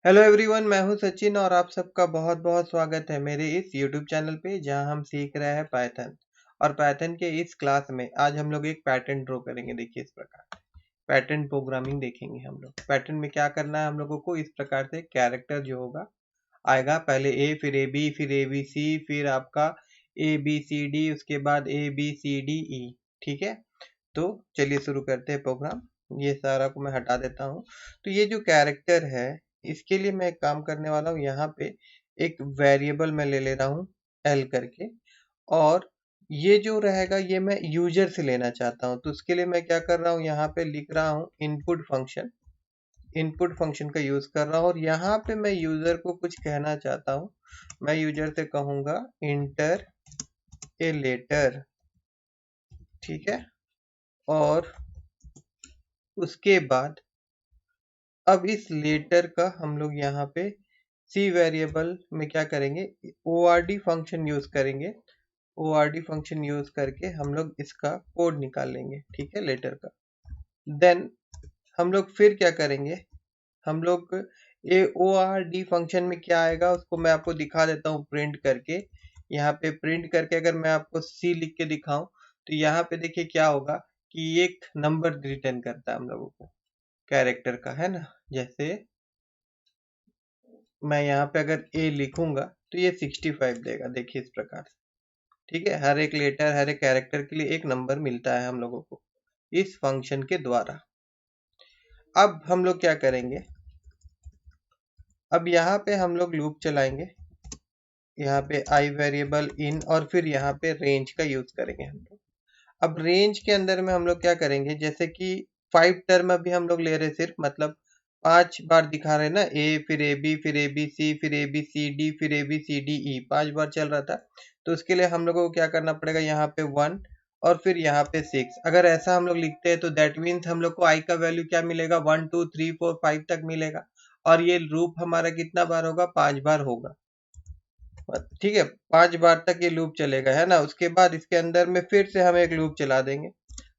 Hello everyone, मैं हूं सचिन और आप सबका बहुत बहुत स्वागत है मेरे इस यूट्यूब चैनल पे जहां हम सीख रहे हैं पाइथन। और पाइथन के इस क्लास में आज हम लोग एक पैटर्न ड्रॉ करेंगे। देखिए इस प्रकार पैटर्न प्रोग्रामिंग देखेंगे। हम लोग पैटर्न में क्या करना है, हम लोगों को इस प्रकार से कैरेक्टर जो होगा आएगा, पहले ए, फिर ए बी, फिर ए बी सी, फिर आपका ए बी सी डी, उसके बाद ए बी सी डी ई। ठीक है, तो चलिए शुरू करते हैं प्रोग्राम। ये सारा को मैं हटा देता हूँ। तो ये जो कैरेक्टर है, इसके लिए मैं एक काम करने वाला हूँ। यहाँ पे एक वेरिएबल मैं ले ले रहा हूँ एल करके, और ये जो रहेगा ये मैं यूजर से लेना चाहता हूँ। तो उसके लिए मैं क्या कर रहा हूँ, यहाँ पे लिख रहा हूँ इनपुट फंक्शन। इनपुट फंक्शन का यूज कर रहा हूँ और यहाँ पे मैं यूजर को कुछ कहना चाहता हूँ। मैं यूजर से कहूंगा इंटर ए लेटर। ठीक है, और उसके बाद अब इस लेटर का हम लोग यहाँ पे सी वेरिएबल में क्या करेंगे, ORD फंक्शन यूज करेंगे। ORD फंक्शन यूज करके हम लोग इसका कोड निकाल लेंगे। ठीक है, लेटर का। देन हम लोग फिर क्या करेंगे, हम लोग ये ORD फंक्शन में क्या आएगा उसको मैं आपको दिखा देता हूँ प्रिंट करके। यहाँ पे प्रिंट करके अगर मैं आपको सी लिख के दिखाऊं तो यहाँ पे देखिए क्या होगा कि एक नंबर रिटर्न करता है हम लोगों को, कैरेक्टर का, है ना। जैसे मैं यहाँ पे अगर ए लिखूंगा तो ये 65 देगा। देखिए इस प्रकार से। ठीक है, हर एक लेटर, हर एक कैरेक्टर के लिए एक नंबर मिलता है हम लोगों को इस फंक्शन के द्वारा। अब हम लोग क्या करेंगे, अब यहाँ पे हम लोग लूप चलाएंगे। यहाँ पे आई वेरिएबल इन, और फिर यहाँ पे रेंज का यूज करेंगे हम लोग। अब रेंज के अंदर में हम लोग क्या करेंगे, जैसे कि 5 टर्म अभी हम लोग ले रहे सिर्फ, मतलब 5 बार दिखा रहे ना, ए फिर ए बी, फिर ए बी सी, फिर ए बी सी डी, फिर A B C D E, 5 बार चल रहा था। तो उसके लिए हम लोगों को क्या करना पड़ेगा, यहाँ पे 1 और फिर यहाँ पे 6। अगर ऐसा हम लोग लिखते हैं तो दैट मीन्स हम लोग को आई का वैल्यू क्या मिलेगा, 1 2 3 4 5 तक मिलेगा। और ये लूप हमारा कितना बार होगा, 5 बार होगा। ठीक है, 5 बार तक ये लूप चलेगा, है ना। उसके बाद इसके अंदर में फिर से हम एक लूप चला देंगे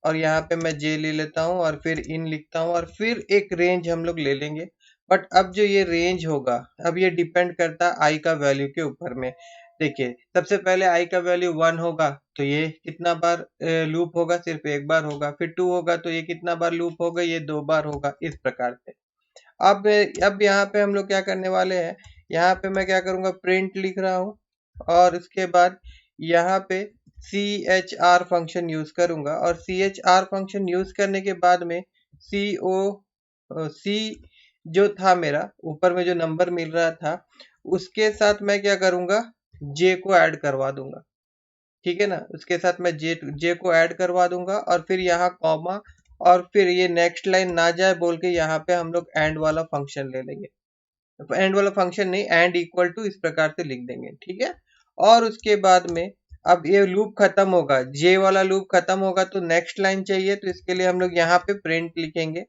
और यहाँ पे मैं जे ले लेता हूँ और फिर इन लिखता हूँ और फिर एक रेंज हम लोग ले लेंगे। बट अब जो ये रेंज होगा, अब ये डिपेंड करता है आई का वैल्यू के ऊपर में। देखिए सबसे पहले आई का वैल्यू 1 होगा तो ये कितना बार लूप होगा, सिर्फ एक बार होगा। फिर 2 होगा तो ये कितना बार लूप होगा, ये 2 बार होगा। इस प्रकार से अब यहाँ पे हम लोग क्या करने वाले हैं, यहाँ पे मैं क्या करूंगा, प्रिंट लिख रहा हूँ और उसके बाद यहाँ पे C H R function use करूंगा। और C H R function use करने के बाद में सी ओ सी जो था मेरा ऊपर में जो नंबर मिल रहा था, उसके साथ मैं क्या करूंगा, जे को ऐड करवा दूंगा। ठीक है ना, उसके साथ मैं जे को ऐड करवा दूंगा और फिर यहाँ कॉमा, और फिर ये नेक्स्ट लाइन ना जाए बोल के यहाँ पे हम लोग एंड वाला फंक्शन ले लेंगे। एंड वाला फंक्शन नहीं, एंड इक्वल टू इस प्रकार से लिख देंगे। ठीक है, और उसके बाद में अब ये लूप खत्म होगा, जे वाला लूप खत्म होगा तो नेक्स्ट लाइन चाहिए। तो इसके लिए हम लोग यहाँ पे प्रिंट लिखेंगे,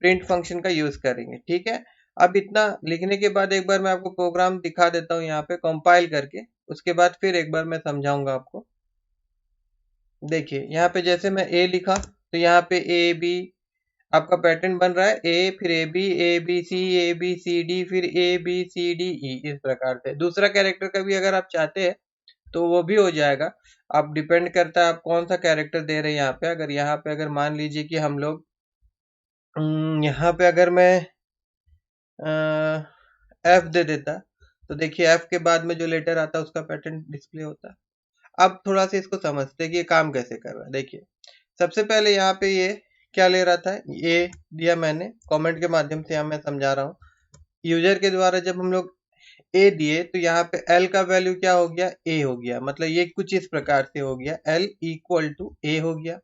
प्रिंट फंक्शन का यूज करेंगे। ठीक है, अब इतना लिखने के बाद एक बार मैं आपको प्रोग्राम दिखा देता हूँ यहाँ पे कंपाइल करके, उसके बाद फिर एक बार मैं समझाऊंगा आपको। देखिए यहाँ पे जैसे मैं ए लिखा तो यहाँ पे ए बी आपका पैटर्न बन रहा है, ए फिर A B C, A B C D, फिर A B C D E. इस प्रकार से दूसरा कैरेक्टर का भी अगर आप चाहते हैं तो वो भी हो जाएगा। आप डिपेंड करता है आप कौन सा कैरेक्टर दे रहे हैं। यहाँ पे अगर मान लीजिए कि हम लोग यहाँ पे अगर मैं एफ दे देता तो देखिए एफ के बाद में जो लेटर आता है उसका पैटर्न डिस्प्ले होता। अब थोड़ा सा इसको समझते हैं कि ये काम कैसे कर रहा है। देखिए सबसे पहले यहाँ पे ये क्या ले रहा था, ये दिया मैंने कमेंट के माध्यम से, यहाँ मैं समझा रहा हूँ। यूजर के द्वारा जब हम लोग ए दिए तो यहाँ पे एल का वैल्यू क्या हो गया, ए हो गया। मतलब ये कुछ इस प्रकार से हो गया, एल इक्वल टू ए हो गया।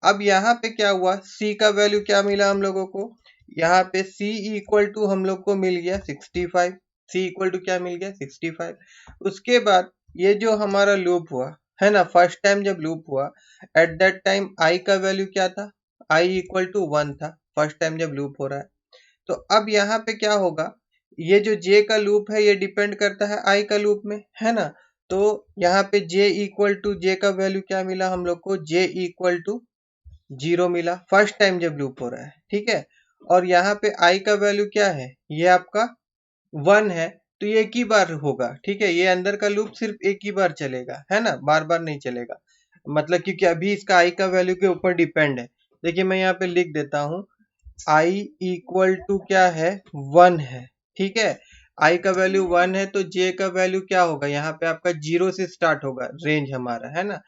अब यहाँ पे क्या हुआ, सी का वैल्यू क्या मिला हम लोगों को, यहाँ पे सी इक्वल टू हम लोग को मिल गया 65। सी इक्वल टू क्या मिल गया, 65। उसके बाद ये जो हमारा लूप हुआ है ना, फर्स्ट टाइम जब लूप हुआ एट दैट टाइम आई का वैल्यू क्या था, आई इक्वल टू 1 था फर्स्ट टाइम जब लूप हो रहा है। तो अब यहाँ पे क्या होगा, ये जो जे का लूप है ये डिपेंड करता है आई का लूप में, है ना। तो यहाँ पे जे इक्वल टू, जे का वैल्यू क्या मिला हम लोग को, जे इक्वल टू 0 मिला फर्स्ट टाइम जब लूप हो रहा है। ठीक है, और यहाँ पे आई का वैल्यू क्या है, ये आपका 1 है तो ये एक ही बार होगा, ठीक है। ये अंदर का लूप सिर्फ एक ही बार चलेगा, है ना, बार बार नहीं चलेगा। मतलब क्योंकि अभी इसका आई का वैल्यू के ऊपर डिपेंड है। देखिए मैं यहाँ पे लिख देता हूँ, आई इक्वल टू क्या है, 1 है, ठीक है। आई का वैल्यू 1 है तो जे का वैल्यू क्या होगा, यहाँ पे आपका 0 से स्टार्ट होगा रेंज हमारा, है ना।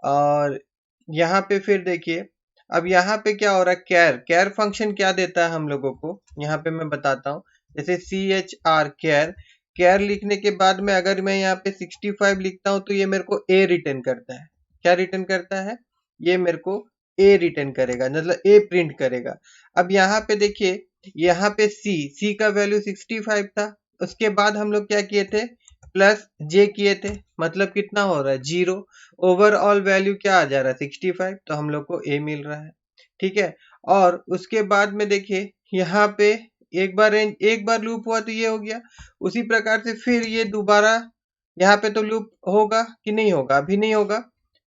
और यहाँ पे फिर देखिए, अब यहाँ पे क्या हो रहा है, कैर कैर फंक्शन क्या देता है हम लोगों को, यहाँ पे मैं बताता हूँ। जैसे सी एच आर कैर, कैर लिखने के बाद में अगर मैं यहाँ पे 65 लिखता हूँ तो ये मेरे को ए रिटर्न करता है। क्या रिटर्न करता है, ये मेरे को ए रिटर्न करेगा, मतलब ए प्रिंट करेगा। अब यहाँ पे देखिए, यहाँ पे सी का वैल्यू 65 था, उसके बाद हम लोग क्या किए थे, प्लस जे किए थे, मतलब कितना हो रहा है, 0। ओवरऑल वैल्यू क्या आ जा रहा है, 65, तो हम लोग को ए मिल रहा है, ठीक है। और उसके बाद में देखिए यहाँ पे एक बार लूप हुआ तो ये हो गया। उसी प्रकार से फिर ये दोबारा यहाँ पे तो लूप होगा कि नहीं होगा, अभी नहीं होगा।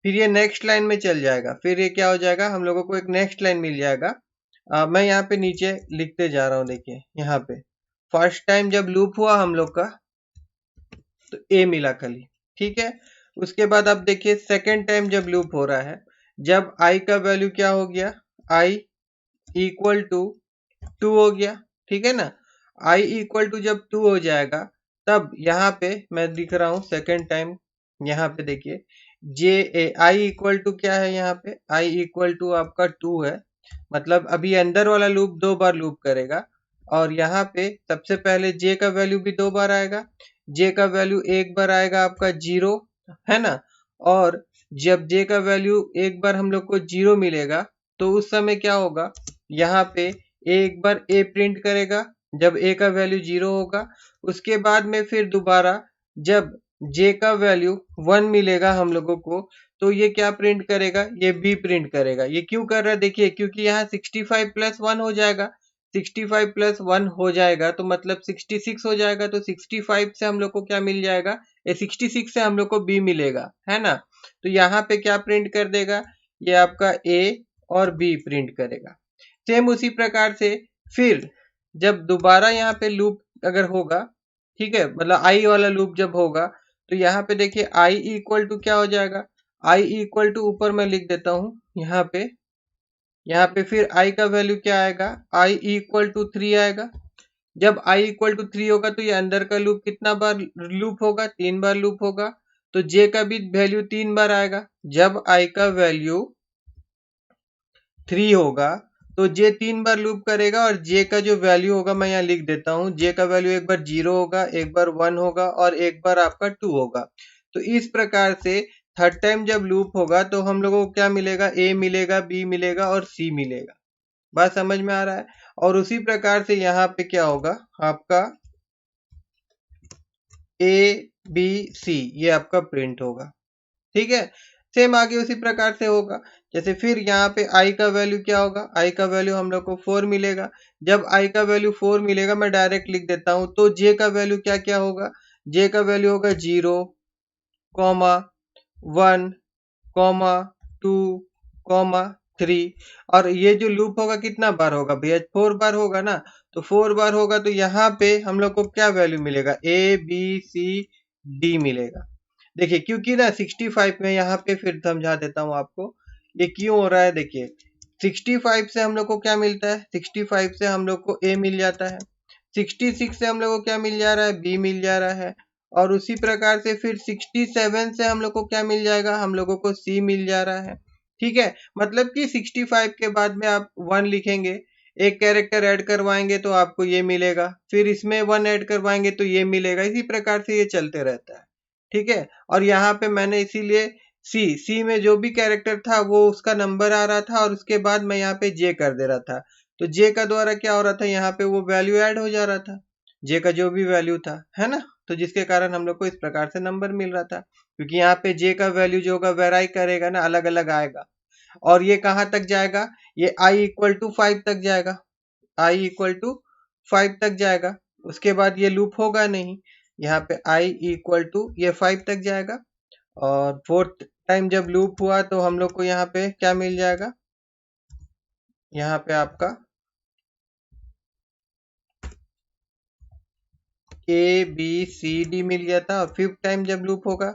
फिर ये नेक्स्ट लाइन में चल जाएगा, फिर ये क्या हो जाएगा, हम लोगों को एक नेक्स्ट लाइन मिल जाएगा। मैं यहाँ पे नीचे लिखते जा रहा हूँ, देखिए यहाँ पे फर्स्ट टाइम जब लूप हुआ हम लोग का तो ए मिला खाली, ठीक है। उसके बाद आप देखिए सेकेंड टाइम जब लूप हो रहा है, जब आई का वैल्यू क्या हो गया, आई इक्वल टू 2 हो गया, ठीक है ना। आई इक्वल टू जब 2 हो जाएगा, तब यहाँ पे मैं दिख रहा हूँ सेकेंड टाइम, यहाँ पे देखिए जे ए आई इक्वल टू क्या है, यहाँ पे आई इक्वल टू आपका 2 है। मतलब अभी अंदर वाला लूप 2 बार लूप करेगा, और यहाँ पे सबसे पहले जे का वैल्यू भी 2 बार आएगा। जे का वैल्यू एक बार आएगा आपका 0, है ना। और जब जे का वैल्यू एक बार हम लोग को 0 मिलेगा तो उस समय क्या होगा, यहाँ पे एक बार ए प्रिंट करेगा जब ए का वैल्यू 0 होगा। उसके बाद में फिर दोबारा जब जे का वैल्यू 1 मिलेगा हम लोगों को, तो ये क्या प्रिंट करेगा, ये बी प्रिंट करेगा। ये क्यों कर रहा है, देखिए क्योंकि यहाँ 65 प्लस 1 हो जाएगा, 65 प्लस 1 हो जाएगा तो मतलब 66 हो जाएगा। तो 65 से हम लोग को क्या मिल जाएगा, ये 66 से हम लोग को बी मिलेगा, है ना। तो यहाँ पे क्या प्रिंट कर देगा, ये आपका ए और बी प्रिंट करेगा। सेम उसी प्रकार से फिर जब दोबारा यहाँ पे लूप अगर होगा, ठीक है, मतलब आई वाला लूप जब होगा, तो यहाँ पे देखिए आई इक्वल टू क्या हो जाएगा, आई इक्वल टू ऊपर मैं लिख देता हूँ यहाँ पे फिर आई का वैल्यू क्या आएगा, आई इक्वल टू 3 आएगा। जब आई इक्वल टू 3 होगा तो ये अंदर का लूप कितना बार लूप होगा, 3 बार लूप होगा। तो जे का भी वैल्यू 3 बार आएगा। जब आई का वैल्यू 3 होगा तो जे 3 बार लूप करेगा, और जे का जो वैल्यू होगा मैं यहाँ लिख देता हूँ, जे का वैल्यू एक बार 0 होगा, एक बार 1 होगा और एक बार आपका 2 होगा। तो इस प्रकार से थर्ड टाइम जब लूप होगा तो हम लोगों को क्या मिलेगा, ए मिलेगा, बी मिलेगा और सी मिलेगा। बात समझ में आ रहा है। और उसी प्रकार से यहाँ पे क्या होगा आपका ए बी सी, ये आपका प्रिंट होगा, ठीक है। सेम आगे उसी प्रकार से होगा। जैसे फिर यहाँ पे आई का वैल्यू क्या होगा, आई का वैल्यू हम लोग को 4 मिलेगा। जब आई का वैल्यू 4 मिलेगा, मैं डायरेक्ट लिख देता हूँ, तो जे का वैल्यू क्या क्या होगा, जे का वैल्यू होगा 0, 1, 2, 3। और ये जो लूप होगा कितना बार होगा भैया, 4 बार होगा ना। तो 4 बार होगा तो यहाँ पे हम लोग को क्या वैल्यू मिलेगा, ए बी सी डी मिलेगा। देखिए क्योंकि ना 65 में यहाँ पे फिर समझा देता हूँ आपको ये क्यों हो रहा है। देखिए 65 से हम लोग को क्या मिलता है, 65 से हम लोग को ए मिल जाता है, 66 से हम लोग को क्या मिल जा रहा है, बी मिल जा रहा है। और उसी प्रकार से फिर 67 से हम लोग को क्या मिल जाएगा, हम लोगों को सी मिल जा रहा है, ठीक है। मतलब कि 65 के बाद में आप 1 लिखेंगे, एक कैरेक्टर ऐड करवाएंगे तो आपको ये मिलेगा, फिर इसमें 1 ऐड करवाएंगे तो ये मिलेगा। इसी प्रकार से ये चलते रहता है, ठीक है। और यहाँ पे मैंने इसीलिए सी में जो भी कैरेक्टर था वो उसका नंबर आ रहा था, और उसके बाद मैं यहाँ पे जे कर दे रहा था। तो जे का द्वारा क्या हो रहा था, यहाँ पे वो वैल्यू ऐड हो जा रहा था, जे का जो भी वैल्यू था, है ना। तो जिसके कारण हम लोग को इस प्रकार से नंबर मिल रहा था, क्योंकि यहाँ पे जे का वैल्यू जो होगा वेराई करेगा ना, अलग अलग आएगा। और ये कहाँ तक जाएगा, ये आई इक्वल टू 5 तक जाएगा, आई इक्वल टू 5 तक जाएगा। उसके बाद ये लूप होगा नहीं, यहाँ पे आई इक्वल टू ये 5 तक जाएगा। और फोर्थ टाइम जब लूप हुआ तो हम लोग को यहाँ पे क्या मिल जाएगा, यहाँ पे आपका ए बी सी डी मिल गया था, और 5th टाइम जब लूप होगा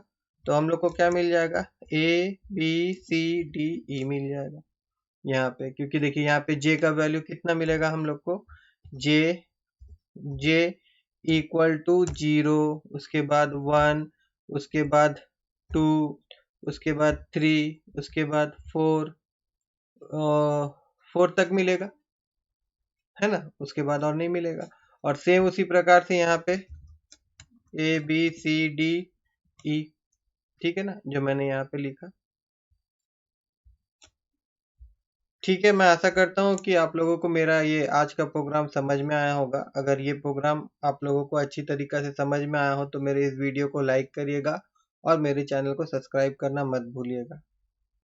तो हम लोग को क्या मिल जाएगा, ए बी सी डी ई मिल जाएगा यहाँ पे, क्योंकि देखिए यहाँ पे जे का वैल्यू कितना मिलेगा हम लोग को, जे जे इक्वल टू 0, उसके बाद 1, उसके बाद 2, उसके बाद 3, उसके बाद 4, 4 तक मिलेगा, है ना, उसके बाद और नहीं मिलेगा। और सेम उसी प्रकार से यहाँ पे ए बी सी डी ई, ठीक है ना, जो मैंने यहाँ पे लिखा। ठीक है, मैं आशा करता हूँ कि आप लोगों को मेरा ये आज का प्रोग्राम समझ में आया होगा। अगर ये प्रोग्राम आप लोगों को अच्छी तरीक़ा से समझ में आया हो तो मेरे इस वीडियो को लाइक करिएगा और मेरे चैनल को सब्सक्राइब करना मत भूलिएगा।